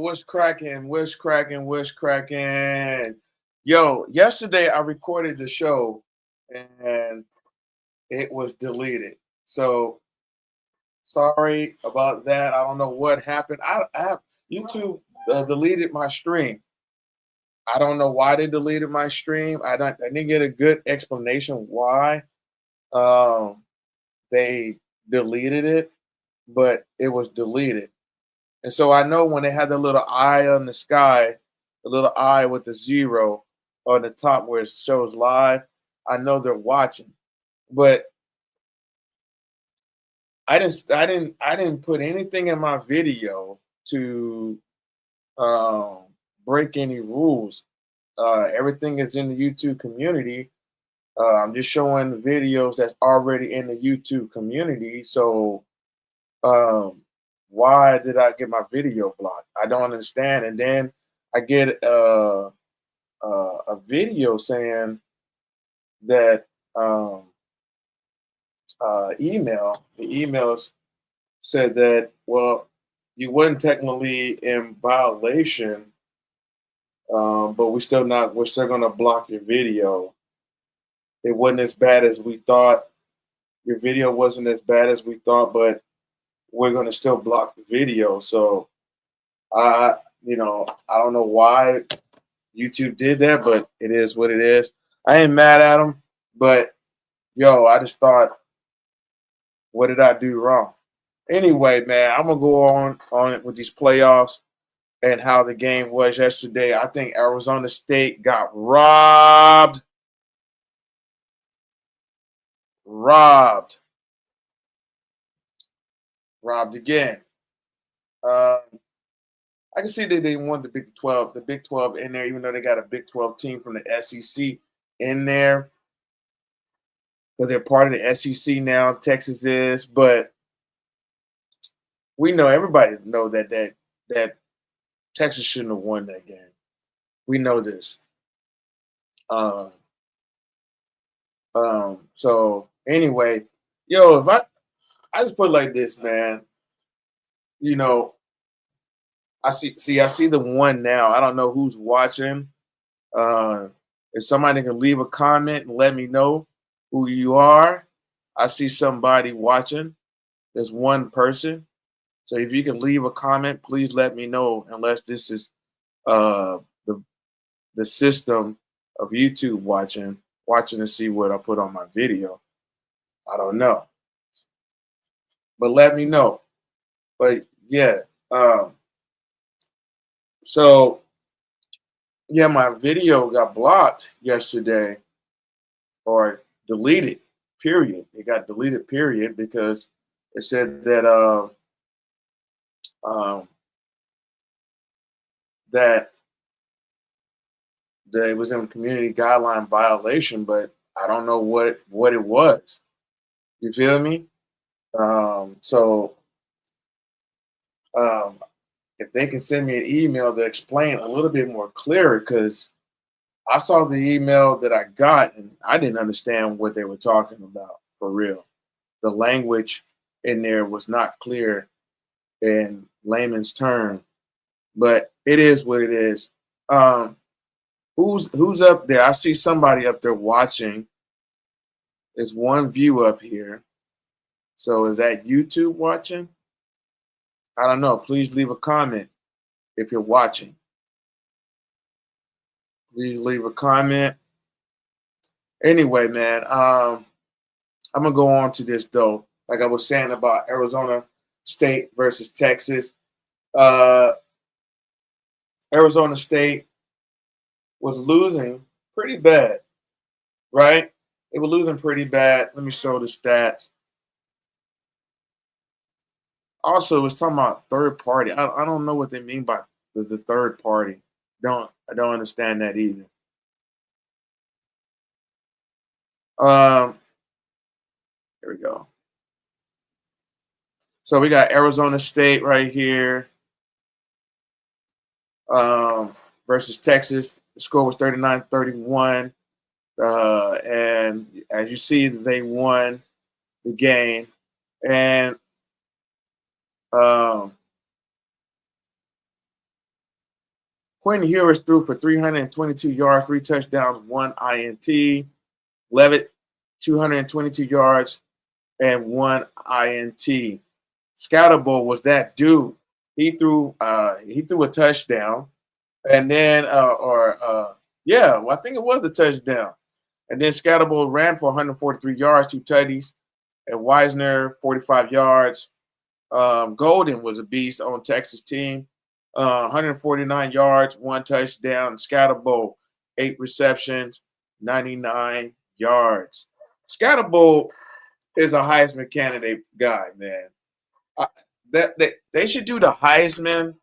what's cracking? What's cracking? What's cracking? Yo, yesterday I recorded the show and it was deleted. So sorry about that. I don't know what happened. I YouTube deleted my stream. I don't know why they deleted my stream. I didn't get a good explanation why um, they deleted it, but it was deleted. And so I know when they had the little eye on the sky, the little eye with the zero on the top where it shows live, I know they're watching. But I didn't put anything in my video to um, break any rules. Everything is in the YouTube community. I'm just showing videos that's already in the YouTube community. So um, why did I get my video blocked? I don't understand. And then I get a video saying that email. The emails said that well, you weren't technically in violation, but we're still gonna block your video. It wasn't as bad as we thought. Your video wasn't as bad as we thought, but we're gonna still block the video. So I, I don't know why YouTube did that, but it is what it is. I ain't mad at them, but yo, I just thought, what did I do wrong? Anyway, man, I'm gonna go on it with these playoffs and how the game was yesterday. I think Arizona State got robbed, robbed again. Um, I can see that they want the Big 12 in there, even though they got a Big 12 team from the SEC in there because they're part of the SEC now. Texas is, but we know everybody know that Texas shouldn't have won that game. We know this. Um, so anyway, yo, if I just put it like this, man. You know, I see the one now. I don't know who's watching. Uh, if somebody can leave a comment and let me know who you are, I see somebody watching. There's one person. So if you can leave a comment, please let me know. Unless this is uh, the the system of YouTube watching to see what I put on my video. I don't know, but let me know. But yeah, um, so yeah, my video got blocked yesterday or deleted. Period. It got deleted. Period because it said that um, that it was in a community guideline violation, but I don't know what it was. You feel me? So um, if they can send me an email to explain a little bit more clearer, because I saw the email that I got and I didn't understand what they were talking about for real. The language in there was not clear in layman's term, but it is what it is. Um, who's up there? I see somebody up there watching. There's one view up here. So is that YouTube watching? I don't know. Please leave a comment if you're watching. Please leave a comment. Anyway, man, I'm gonna go on to this though. Like I was saying about Arizona State versus Texas. Uh, Arizona State was losing pretty bad, right? They were losing pretty bad. Let me show the stats. Also, it's talking about third party. I don't know what they mean by the third party. I don't understand that either. Um, here we go. So we got Arizona State right here versus Texas. The score was 39-31. And as you see, they won the game. And um, Quentin Ewers threw for 322 yards, 3 touchdowns, 1 INT. Levitt, 222 yards and 1 INT. Scatterbo was that dude. He threw a touchdown, and then well, I think it was a touchdown. And then Scatterbo ran for 143 yards, 2 tutties, and Wisner 45 yards. Golden was a beast on Texas team. 149 yards, 1 touchdown. Scatterbo, 8 receptions, 99 yards. Scatterbo is a Heisman candidate guy, man. They should do the Heisman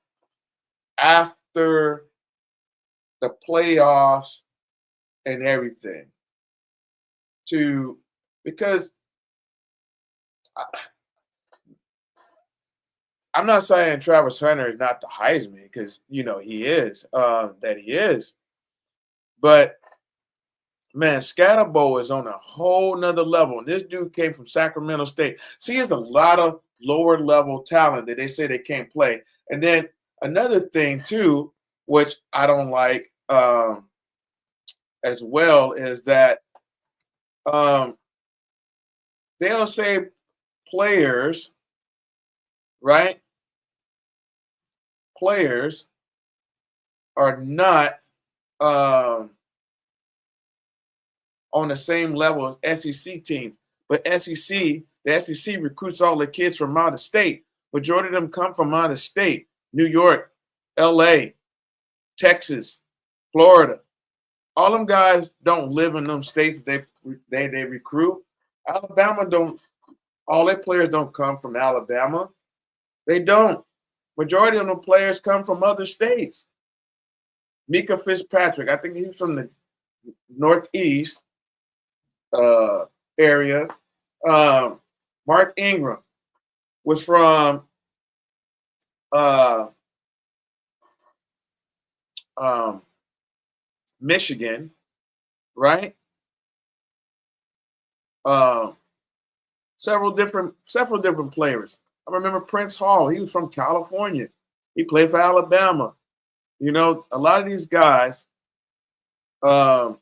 after the playoffs and everything. Because I'm not saying Travis Hunter is not the Heisman, because he is, but man, Scatterbo is on a whole nother level. And this dude came from Sacramento State. See, there's a lot of lower level talent that they say they can't play. And then another thing too, which I don't like as well, is that they'll say players, right? Players are not on the same level as SEC teams. But the SEC recruits all the kids from out of state. Majority of them come from out of state. New York, LA, Texas, Florida. All them guys don't live in them states that they recruit. Alabama don't. All their players don't come from Alabama. They don't. Majority of them players come from other states. Mika Fitzpatrick, I think he's from the Northeast area. Mark Ingram was from Michigan, right? Several different players. I remember Prince Hall. He was from California. He played for Alabama. A lot of these guys, come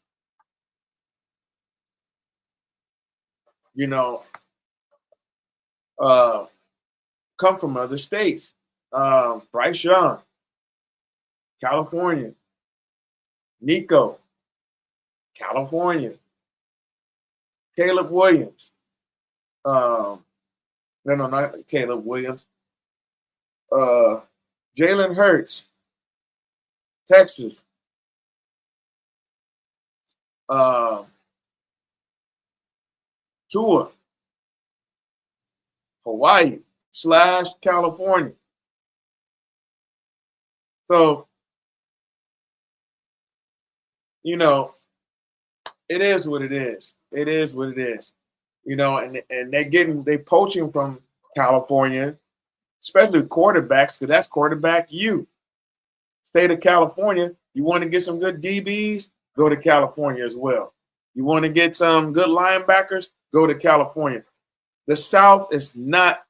from other states. Bryce Young, California. Nico, California. Caleb Williams. No, not Caleb Williams. Jalen Hurts, Texas. Tua, Hawaii / California. So, it is what it is. It is what it is. And they poaching from California, especially quarterbacks, because that's quarterback you. State of California, you want to get some good DBs, go to California as well. You want to get some good linebackers, go to California. The South is not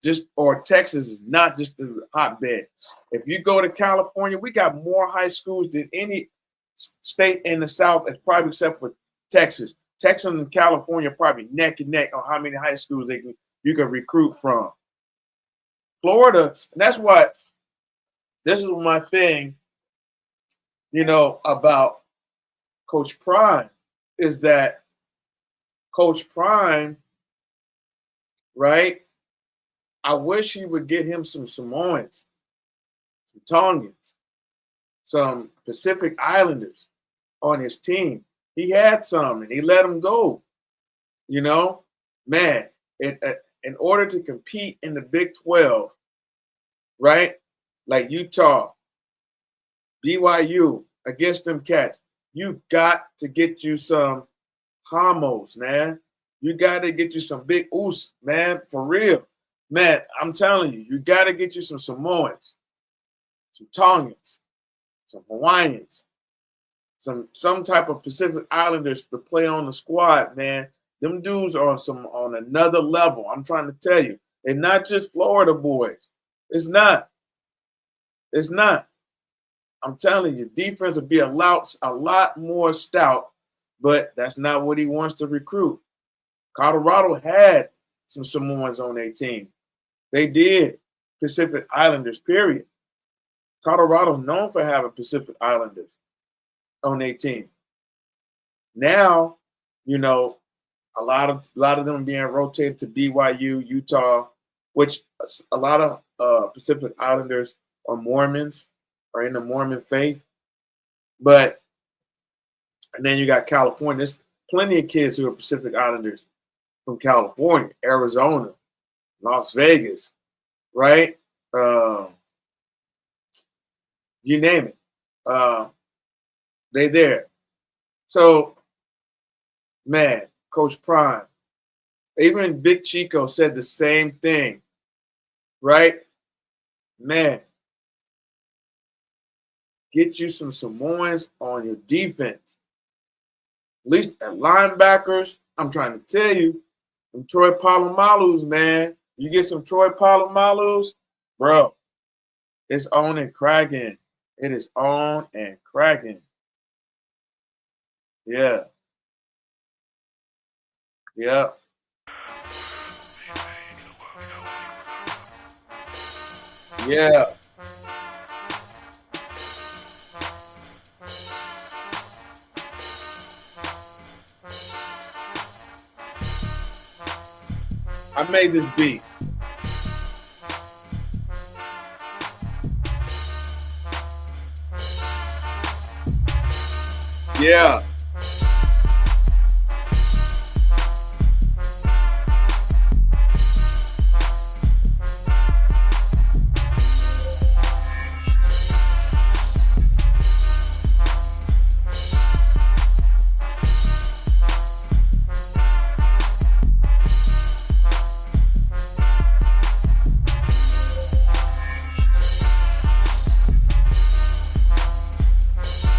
just, or Texas is not just a hotbed. If you go to California, we got more high schools than any state in the South, probably except for Texas. Texas and California are probably neck and neck on how many high schools you can recruit from. Florida, and that's what this is my thing, about Coach Prime, is that Coach Prime, right? I wish he would get him some Samoans, some Tongans, some Pacific Islanders on his team. He had some, and he let them go. Man, in order to compete in the Big 12, right? Like Utah, BYU, against them cats, you got to get you some homos, man. You got to get you some big oos, man, for real. Man, I'm telling you, you got to get you some Samoans, some Tongans, some Hawaiians, some type of Pacific Islanders to play on the squad, man. Them dudes are on another level. I'm trying to tell you. They're not just Florida boys. It's not. I'm telling you, defense would be a lot more stout, but that's not what he wants to recruit. Colorado had some Samoans on their team. They did. Pacific Islanders, period. Colorado's known for having Pacific Islanders on their team. Now, you know, a lot of them being rotated to BYU, Utah, which a lot of Pacific Islanders are Mormons, are in the Mormon faith. But and then you got California. There's plenty of kids who are Pacific Islanders from California, Arizona, Las Vegas, right? You name it. They there. So, man, Coach Prime, even Big Chico said the same thing, right? Man, get you some Samoans on your defense. At least at linebackers, I'm trying to tell you, them Troy Palomalus, man. You get some Troy Palomalus, bro, it's on and cracking. It is on and cracking. Yeah. Yeah. Yeah. I made this beat. Yeah.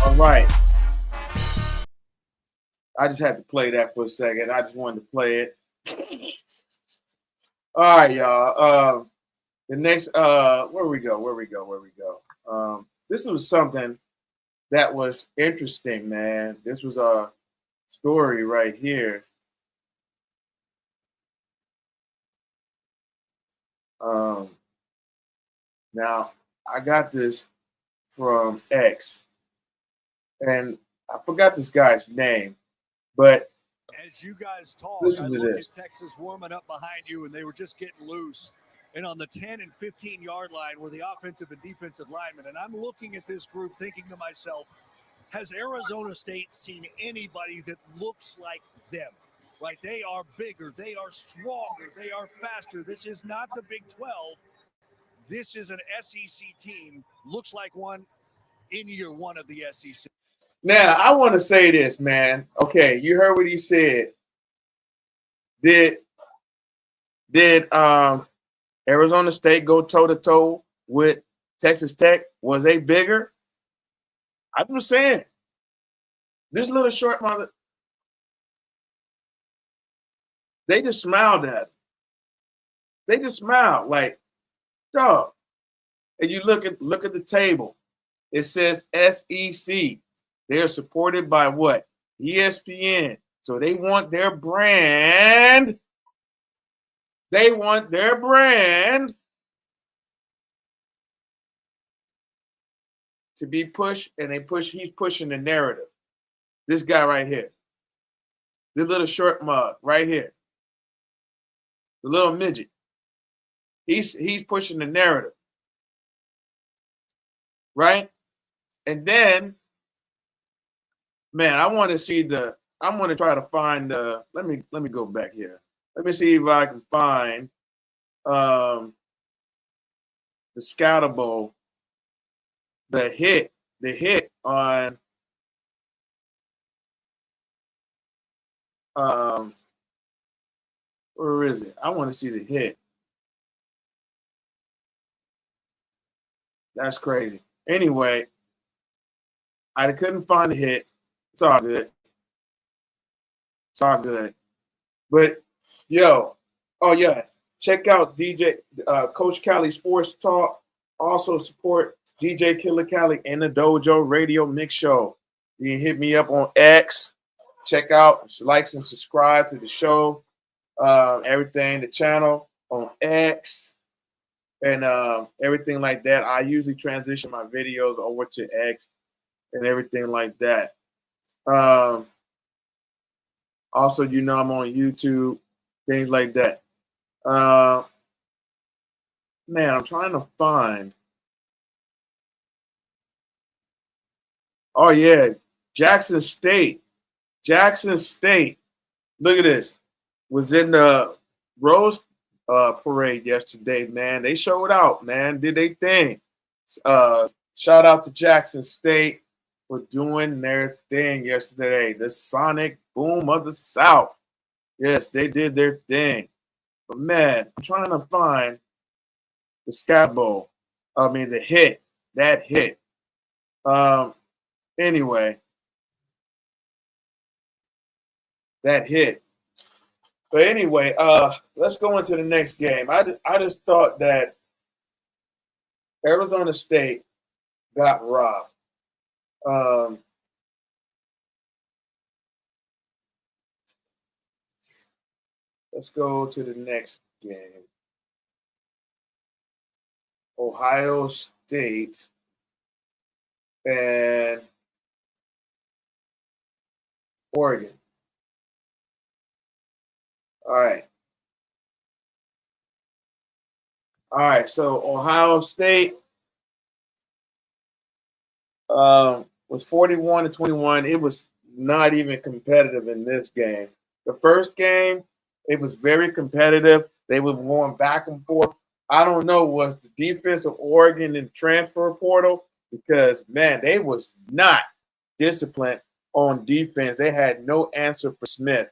All right. I just had to play that for a second. I just wanted to play it. All right, y'all. The next, where we go. This was something that was interesting, man. This was a story right here. Now, I got this from X, and I forgot this guy's name, but as you guys talk, listen to I look this. at Texas warming up behind you, and they were just getting loose. And on the 10 and 15 yard line were the offensive and defensive linemen. And I'm looking at this group thinking to myself, has Arizona State seen anybody that looks like them? Right? They are bigger, they are stronger, they are faster. This is not the Big 12. This is an SEC team. Looks like one in year one of the SEC. Now, I want to say this, man. Okay, you heard what he said. Did Arizona State go toe-to-toe with Texas Tech? Was they bigger? I'm just saying. This little short mother, they just smiled at him. They just smiled like, dog. And you look at the table. It says SEC. They're supported by what? ESPN. So they want their brand. They want their brand to be pushed, and he's pushing the narrative. This guy right here. This little short mug right here. The little midget. He's pushing the narrative. Right? And then, man, I want to try to find let me go back here. Let me see if I can find the Scoutable, the hit on where is it? I want to see the hit. That's crazy. Anyway, I couldn't find the hit. It's all good. It's all good. But yo, oh yeah, check out DJ Coach Cali Sports Talk. Also support DJ Killer Cali in the Dojo Radio Mix Show. You can hit me up on X. Check out, likes, and subscribe to the show. Everything, the channel on X, and everything like that. I usually transition my videos over to X and everything like that. Also, I'm on YouTube, things like that. Man, I'm trying to find. Oh yeah, Jackson State. Jackson State. Look at this. Was in the Rose Parade yesterday, man. They showed out, man. Did they thing. Shout out to Jackson State for doing their thing yesterday. The Sonic Boom of the South. Yes, they did their thing. But man, I'm trying to find the Scat Bowl. I mean, the hit. That hit. Anyway, that hit. But anyway, let's go into the next game. I just thought that Arizona State got robbed. Let's go to the next game. Ohio State and Oregon. All right. So Ohio State was 41-21. It was not even competitive in this game. The first game, it was very competitive. They were going back and forth. I don't know, was the defense of Oregon in transfer portal? Because, man, they was not disciplined on defense. They had no answer for Smith.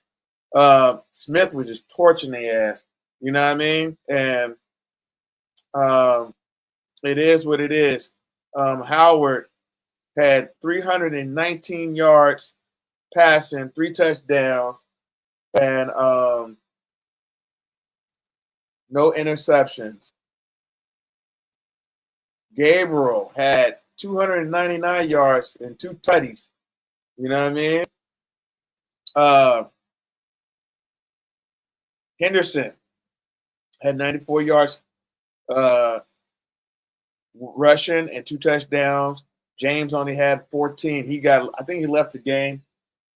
Smith was just torching their ass. You know what I mean? And it is what it is. Howard had 319 yards passing, 3 touchdowns, and no interceptions. Gabriel had 299 yards and 2 tutties. You know what I mean? Henderson had 94 yards rushing and 2 touchdowns. James only had 14. I think he left the game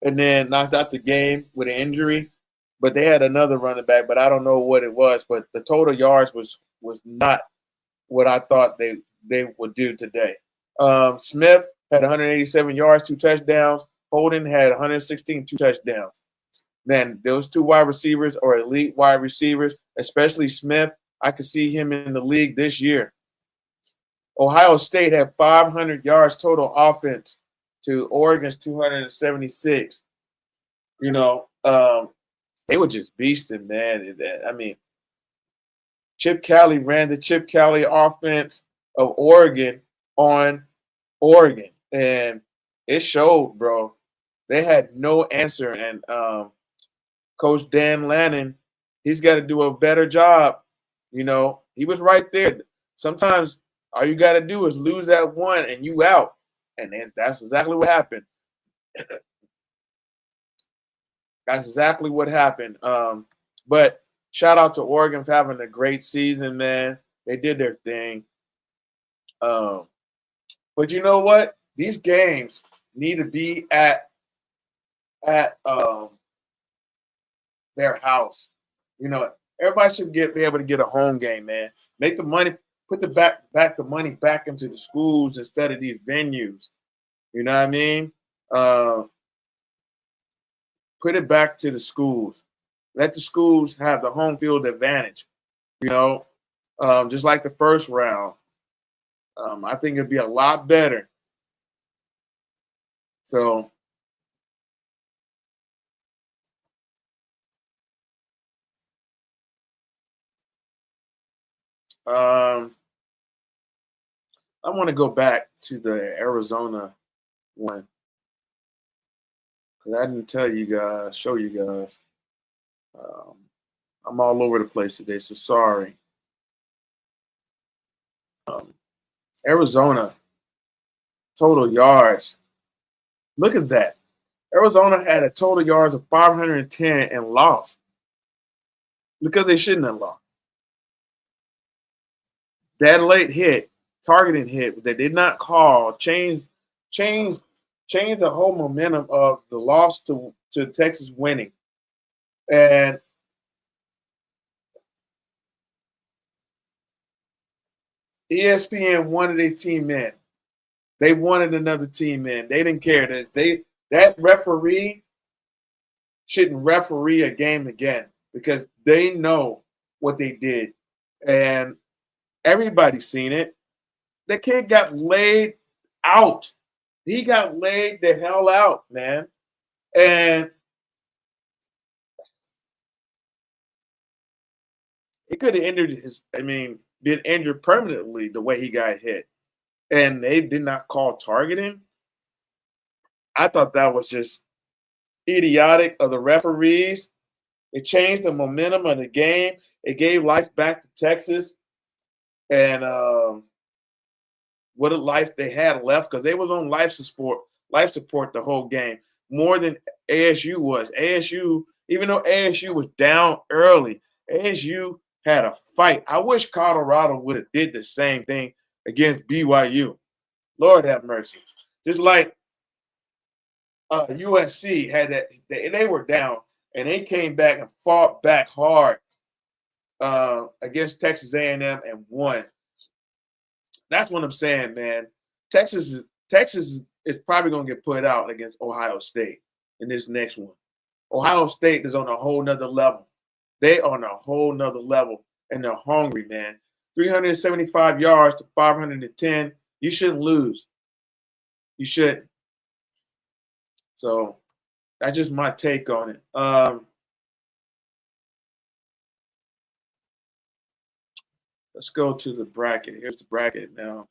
and then knocked out the game with an injury. But they had another running back, but I don't know what it was. But the total yards was not what I thought they would do today. Smith had 187 yards, 2 touchdowns. Holden had 116, 2 touchdowns. Man, those 2 wide receivers are elite wide receivers, especially Smith. I could see him in the league this year. Ohio State had 500 yards total offense to Oregon's 276. They were just beasting, man. I mean, Chip Kelly ran the Chip Kelly offense of Oregon on Oregon, and it showed, bro. They had no answer, and Coach Dan Lannon, he's got to do a better job. He was right there. Sometimes all you got to do is lose that one, and you out, and then that's exactly what happened. That's exactly what happened. But shout out to Oregon for having a great season, man. They did their thing. But you know what? These games need to be at their house. Everybody should be able to get a home game, man. Make the money, put the money back into the schools instead of these venues. You know what I mean? Put it back to the schools. Let the schools have the home field advantage. Just like the first round. I think it'd be a lot better. So I want to go back to the Arizona one because I didn't show you guys. I'm all over the place today, so sorry. Arizona total yards. Look at that. Arizona had a total yards of 510 and lost because they shouldn't have lost. That late hit, targeting hit, they did not call, changed the whole momentum of the loss to Texas winning. And ESPN wanted a team in. They wanted another team in. They didn't care that referee shouldn't referee a game again because they know what they did. And everybody's seen it. The kid got laid out. He got laid the hell out, man. And he could have been injured permanently the way he got hit. And they did not call targeting. I thought that was just idiotic of the referees. It changed the momentum of the game. It gave life back to Texas. And what a life they had left because they was on life support the whole game more than ASU was. ASU, even though ASU was down early, ASU had a fight. I wish Colorado would have did the same thing against BYU. Lord have mercy. Just like USC had that, they were down and they came back and fought back hard against Texas A&M and won. That's what I'm saying, man. Texas is probably going to get put out against Ohio State in this next one. Ohio State is on a whole nother level. They are on a whole nother level, and they're hungry, man. 375 yards to 510. You shouldn't lose. You shouldn't. So that's just my take on it. Let's go to the bracket. Here's the bracket now.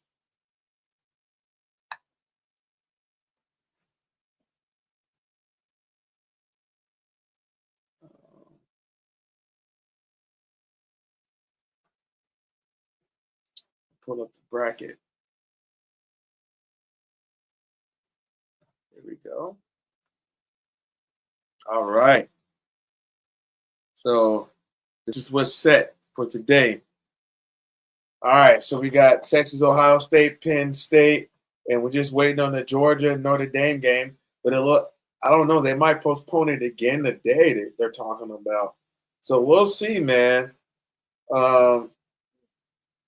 Pull up the bracket. Here we go. All right. So this is what's set for today. All right. So we got Texas, Ohio State, Penn State, and we're just waiting on the Georgia Notre Dame game. But I don't know. They might postpone it again the day that they're talking about. So we'll see, man.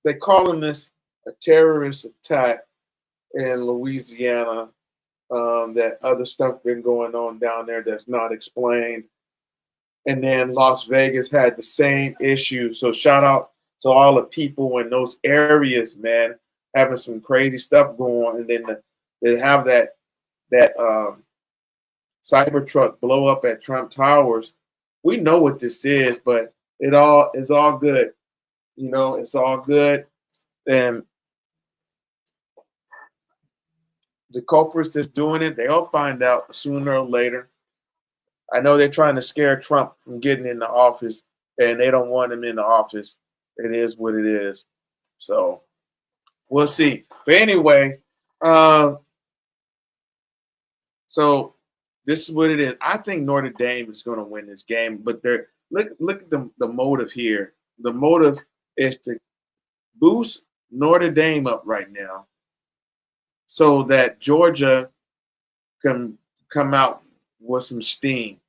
They're calling this a terrorist attack in Louisiana. That other stuff been going on down there that's not explained. And then Las Vegas had the same issue. So shout out to all the people in those areas, man, having some crazy stuff going on. And then they have that Cybertruck blow up at Trump Towers. We know what this is, but it's all good. You know, it's all good. And the culprits that's doing it, they'll find out sooner or later. I know they're trying to scare Trump from getting in the office, and they don't want him in the office. It is what it is. So we'll see. But anyway, so this is what it is. I think Notre Dame is going to win this game, but look at the motive here. The motive is to boost Notre Dame up right now, so that Georgia can come out with some steam,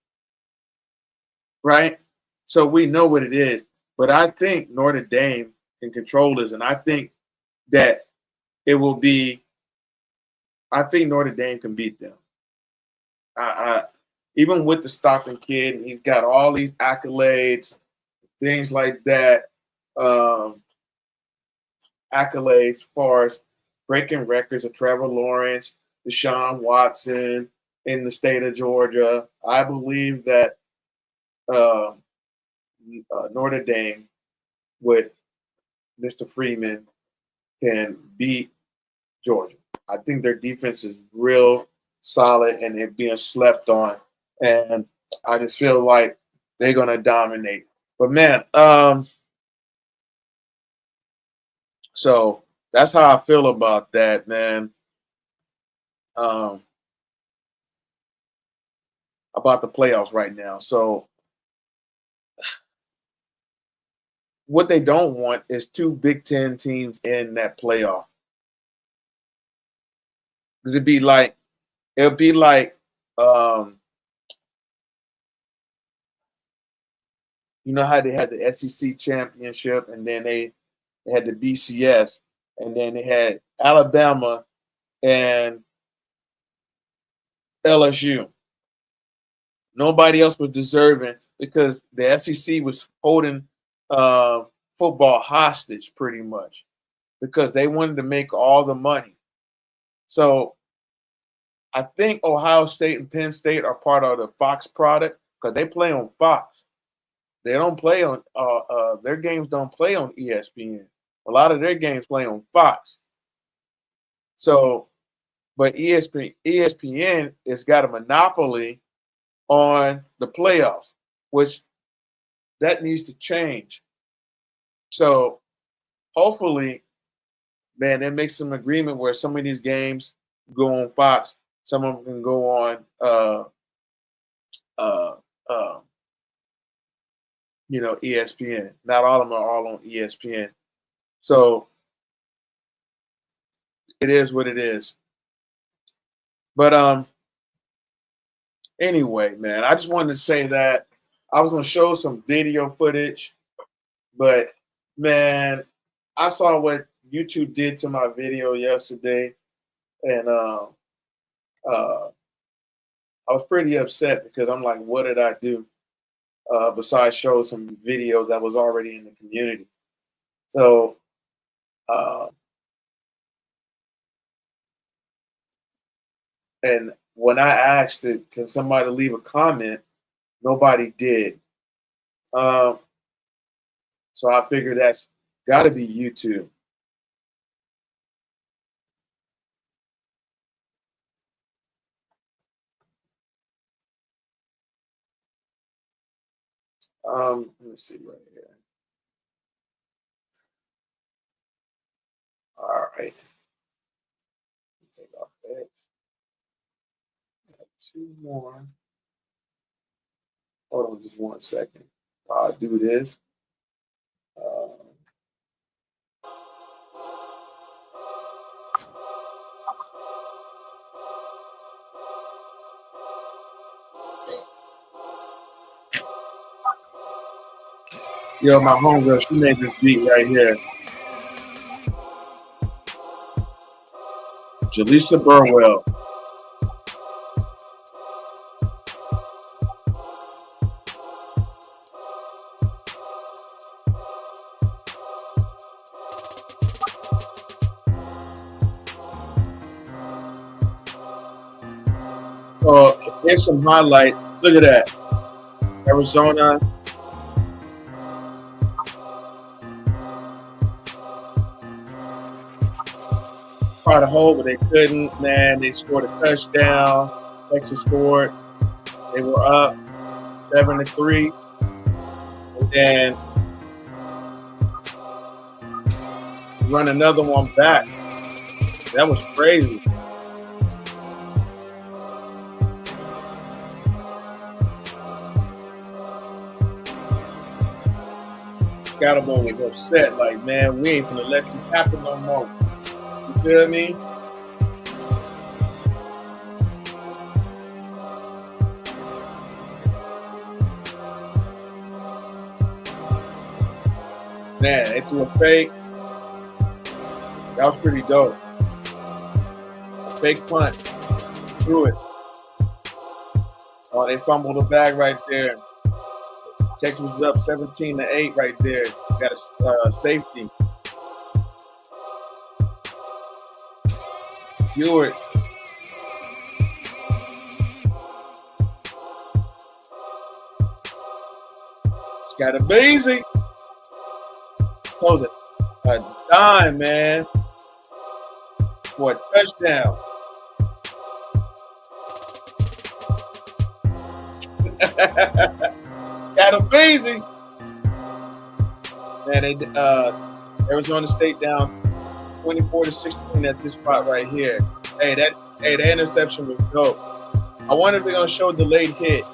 right? So we know what it is. But I think Notre Dame can control this, and I think that it will be – I think Notre Dame can beat them. Even with the Stockton kid, and he's got all these accolades, things like that, accolades as far as breaking records of Trevor Lawrence, Deshaun Watson in the state of Georgia. I believe that Notre Dame with Mr. Freeman can beat Georgia. I think their defense is real solid and they're being slept on. And I just feel like they're going to dominate. But, man, so that's how I feel about that, man. um, about the playoffs right now. So what they don't want is two Big Ten teams in that playoff. Because it'd be like you know how they had the SEC championship and then they had the BCS and then they had Alabama and LSU. Nobody else was deserving because the SEC was holding football hostage pretty much because they wanted to make all the money. So I think Ohio State and Penn State are part of the Fox product because they play on Fox. They don't play on their games don't play on ESPN. A lot of their games play on Fox. So, but ESPN has got a monopoly on the playoffs, which that needs to change. So hopefully, man, they make some agreement where some of these games go on Fox, some of them can go on ESPN. Not all of them are all on ESPN. So it is what it is. But anyway, man, I just wanted to say that I was going to show some video footage, but man, I saw what YouTube did to my video yesterday, and I was pretty upset because I'm like, what did I do? Besides show some videos that was already in the community. So and when I asked it, can somebody leave a comment, nobody did. So I figured that's got to be YouTube. Let me see right here. All right. Take off X. Two more. Hold on just 1 second. I'll do this. Yo, my homegirl, she made this beat right here. Jaleesa Burwell. So here's some highlights. Look at that. Arizona. Tried to hold, but they couldn't. Man, they scored a touchdown. Texas scored. They were up 7-3. And then run another one back. That was crazy. Scatterbo was upset, like, man, we ain't gonna let you happen no more. You feel me? Man, they threw a fake. That was pretty dope. A fake punt. Threw it. Oh, they fumbled the bag right there. Texas was up 17-8 right there. Got a safety. Hewitt. Got a Beasley. Close it. A dime, man. For a touchdown. Got a Beasley. Man, Arizona State down 24-16 at this spot right here. Hey, that Hey, the interception was dope. I wonder if they're gonna show a delayed hit.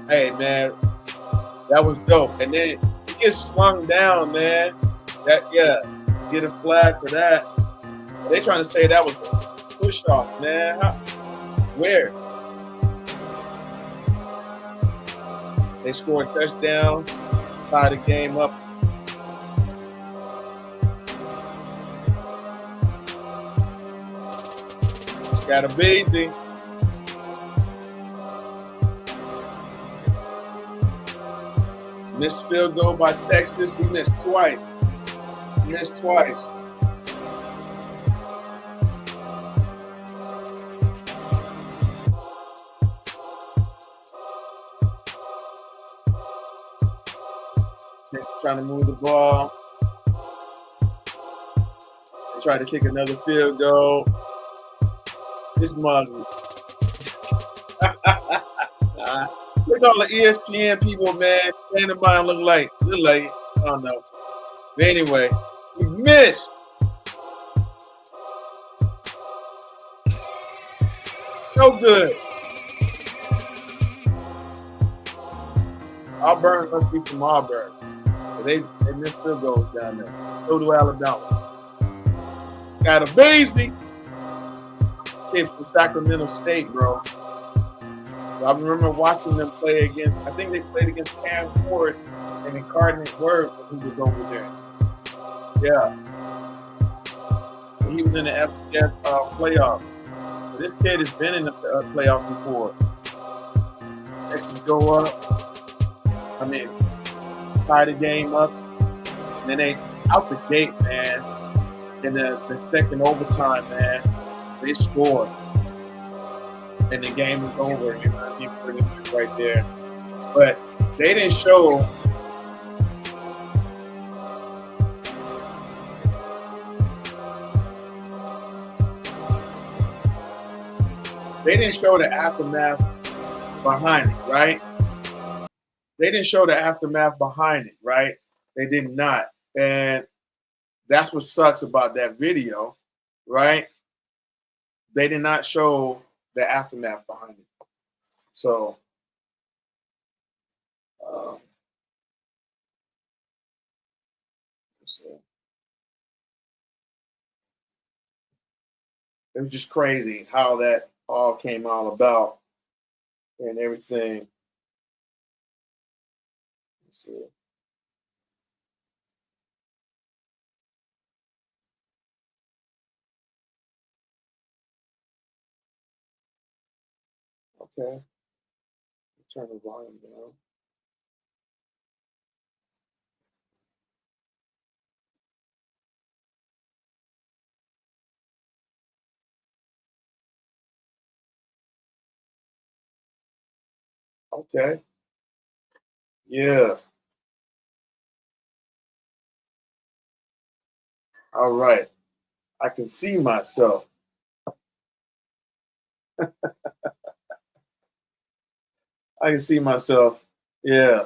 Hey man, that was dope. And then he gets slung down, man. Get a flag for that. They trying to say that was a push off, man. Where? They scored a touchdown, tie the game up. Got a baby. Missed field goal by Texas. We missed twice. Just trying to move the ball. They tried to kick another field goal. This mug. Look at all the ESPN people, man. Standing by and look like, I don't know. But anyway, we missed. So good. Auburn must be from Auburn. They missed field goals down there. So do Alabama. Got a Beasley. Kid from Sacramento State, bro. So I remember watching them play against, I think they played against Cam Ford and Incarnate Word when he was over there. Yeah. He was in the FCS playoff. So this kid has been in the playoff before. Texas go up. Tie the game up. And then they, out the gate, man, in the second overtime, man, they scored. And the game was over, you know what I mean? Pretty much right there. But they didn't show the aftermath behind it, right? They didn't show the aftermath behind it, right? They did not. And that's what sucks about that video, right? They did not show the aftermath behind it. So, it was just crazy how that all came all about and everything. Let's see. Okay. Turn the volume down. Okay. Yeah. All right. I can see myself. I can see myself. Yeah.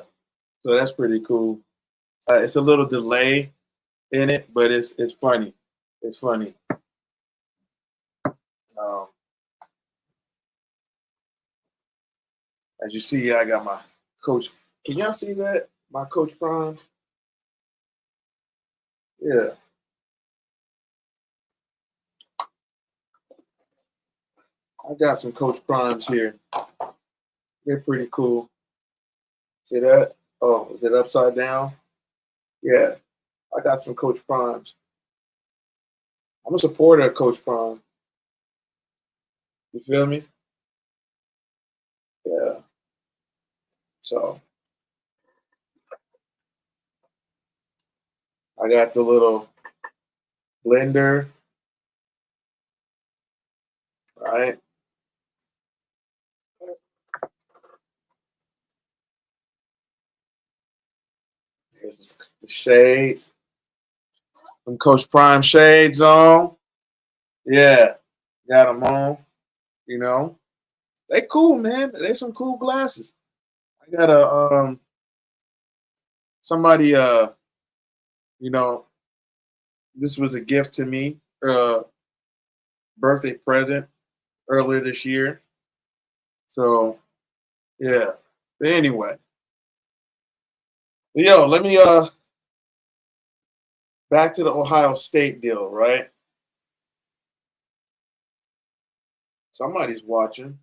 So that's pretty cool. It's a little delay in it, but it's funny. It's funny. As you see, I got my Coach. Can y'all see that? My Coach Primes. Yeah. I got some Coach Primes here. They're pretty cool. See that? Oh, is it upside down? Yeah. I got some Coach Primes. I'm a supporter of Coach Prime. You feel me? Yeah. So I got the little blender. Right. Here's the shades. Some Coach Prime shades on. Yeah. Got them on. You know. They cool, man. They some cool glasses. I got a somebody You know, this was a gift to me, birthday present earlier this year. So yeah. But anyway, yo, let me back to the Ohio State deal, right? Somebody's watching.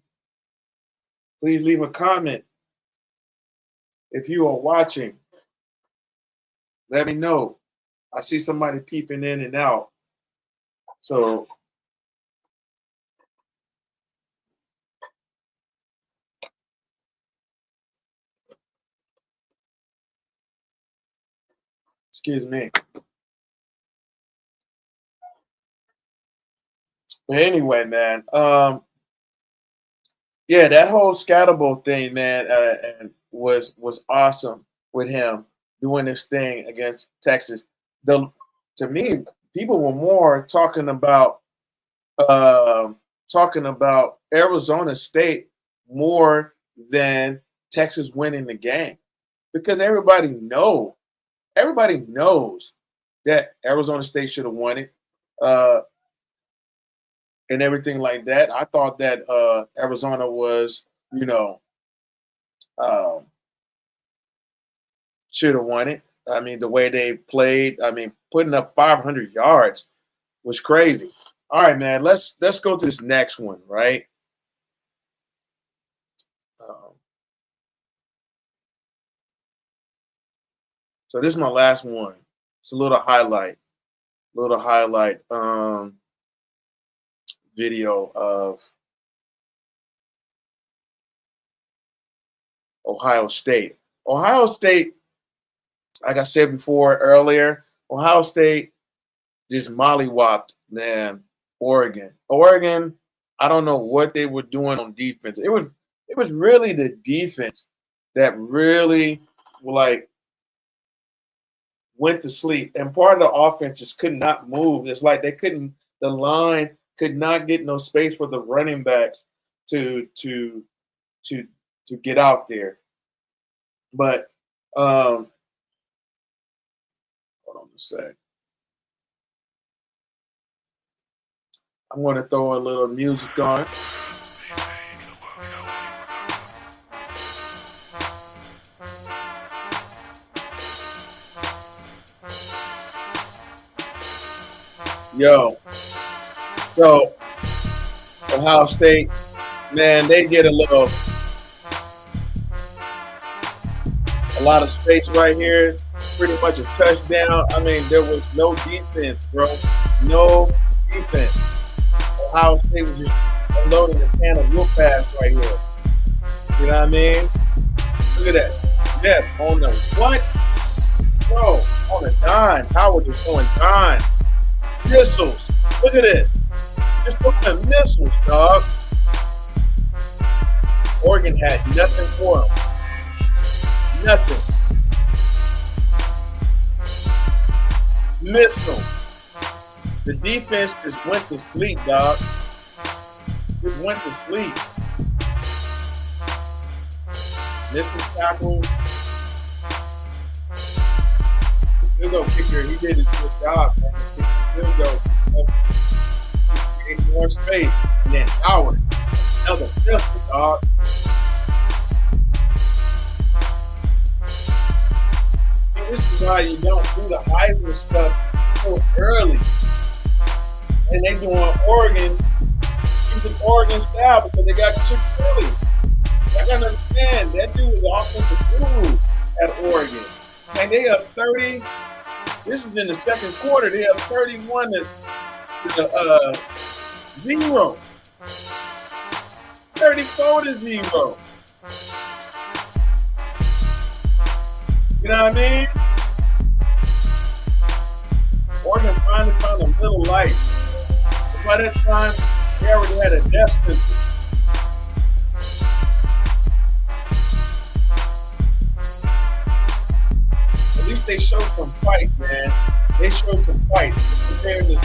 Please leave a comment if you are watching. Let me know. I see somebody peeping in and out. So excuse me. But anyway, man, yeah, that whole Scatterbo thing, man, and was awesome with him doing this thing against Texas. The To me, people were more um, talking about Arizona State more than Texas winning the game because everybody knows that Arizona State should have won it. Uh, and everything like that. I thought that Arizona was, you know, um, should have won it. I mean, the way they played, I mean, putting up 500 yards was crazy. All right, man, let's go to this next one, right? Um, so this is my last one. It's a little highlight video of Ohio State. Ohio State, like I said before earlier, Ohio State just mollywopped, man, Oregon. Oregon, I don't know what they were doing on defense. It was really the defense that really like went to sleep. And part of the offense just could not move. It's like the line could not get no space for the running backs to to to to get out there. But hold on a sec. I'm going to throw a little music on. Yo, so Ohio State, man, they get a lot of space right here. Pretty much a touchdown. I mean, there was no defense, bro. No defense. Ohio State was just unloading the can of whoop pass right here. You know what I mean? Look at that. Yes, on the what? Bro, on the dime. Howard is throwing dime. Missiles. Look at this. Just looking at missiles, dog. Oregon had nothing for him. Nothing. Missile. The defense just went to sleep, dog. Just went to sleep. Missile tackle. Field goal kicker, he did his good job, man. Field goal. Create more space. And then Howard. Another pistol, dog. This is why you don't do the Heisman stuff so early. And they doing Oregon, using Oregon style because they got Chip Kelly. I gotta understand that dude was the offensive guru at Oregon. And they have 30. This is in the second quarter. They have 31 to 0. 34 to 0. You know what I mean? Oregon finally found a little light. But by that time, they already had a death sentence. At least they showed some fight, man. They showed some fight. Compared to,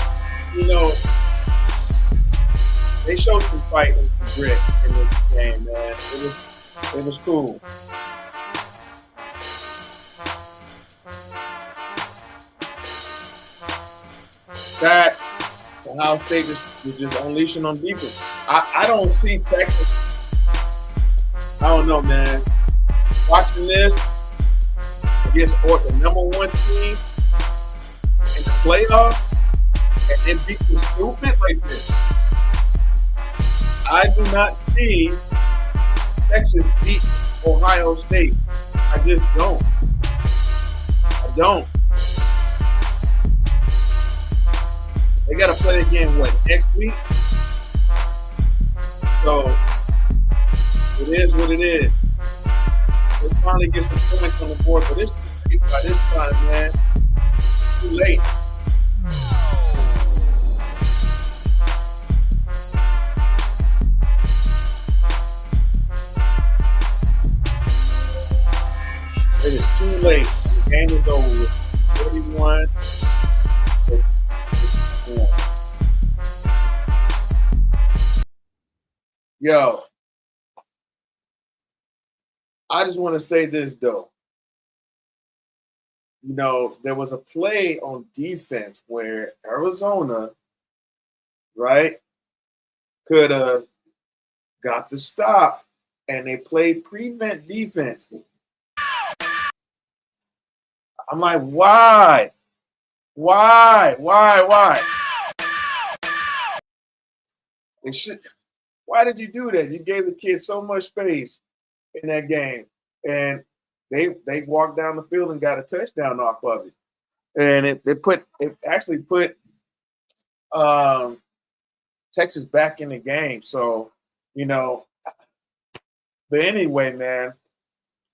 they showed some fight and some grit in this game, man. It was cool. that Ohio State was just unleashing on defense. I don't see Texas. I don't know, man. Watching this against the number one team in the playoffs and then beat them stupid like this. I do not see Texas beat Ohio State. I just don't. I don't. They got to play again, next week? So, it is what it is. They finally get some points on the board, but it's too late by this time, man. It's too late. It is too late. The game is over with. 41. Yo, I just want to say this, though. You know, there was a play on defense where Arizona, right, could have got the stop, and they played prevent defense. I'm like, why? Why? They should. Why did you do that? You gave the kids so much space in that game, and they walked down the field and got a touchdown off of it, and it actually put Texas back in the game. So, you know, but anyway, man,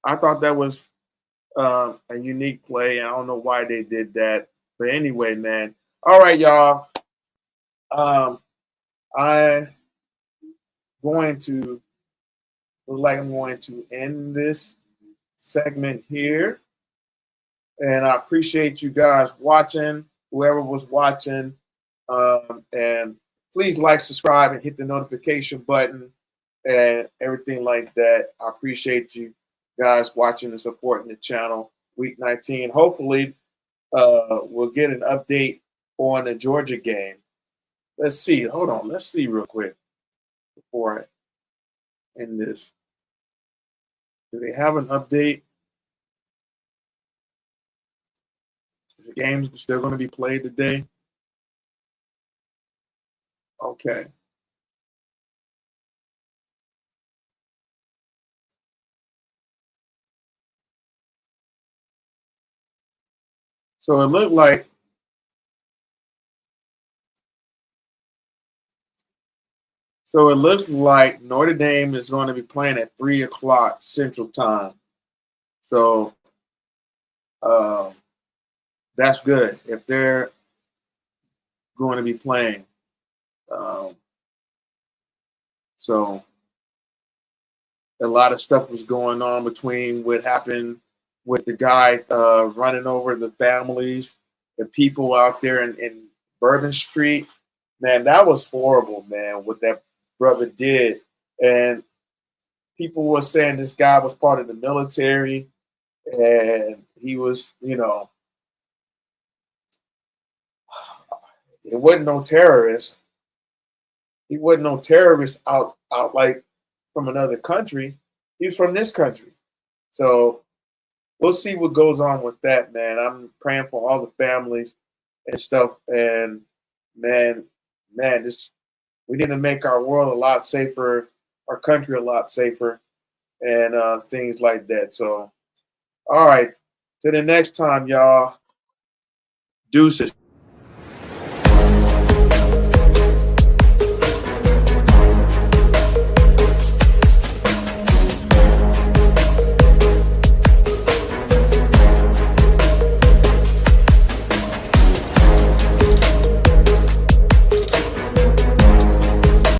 I thought that was a unique play. I don't know why they did that, but anyway, man. All right, y'all. I'm going to look like I'm going to end this segment here, and I appreciate you guys watching. Whoever was watching, and please like, subscribe, and hit the notification button and everything like that. I appreciate you guys watching and supporting the channel. Week 19. Hopefully, we'll get an update on the Georgia game. Let's see. Hold on. Let's see real quick before I end this. Do they have an update? Is the game still going to be played today? Okay. So it looked like looks like Notre Dame is going to be playing at 3 o'clock Central Time. So that's good if they're going to be playing. So a lot of stuff was going on between what happened with the guy running over the families, the people out there in Bourbon Street. Man, that was horrible, man, what that brother did. And people were saying this guy was part of the military and he was, you know, it wasn't no terrorist. He wasn't no terrorist out like from another country. He was from this country. So we'll see what goes on with that, man. I'm praying for all the families and stuff. And man, we need to make our world a lot safer, our country a lot safer, and things like that. So, all right. Till the next time, y'all. Deuces.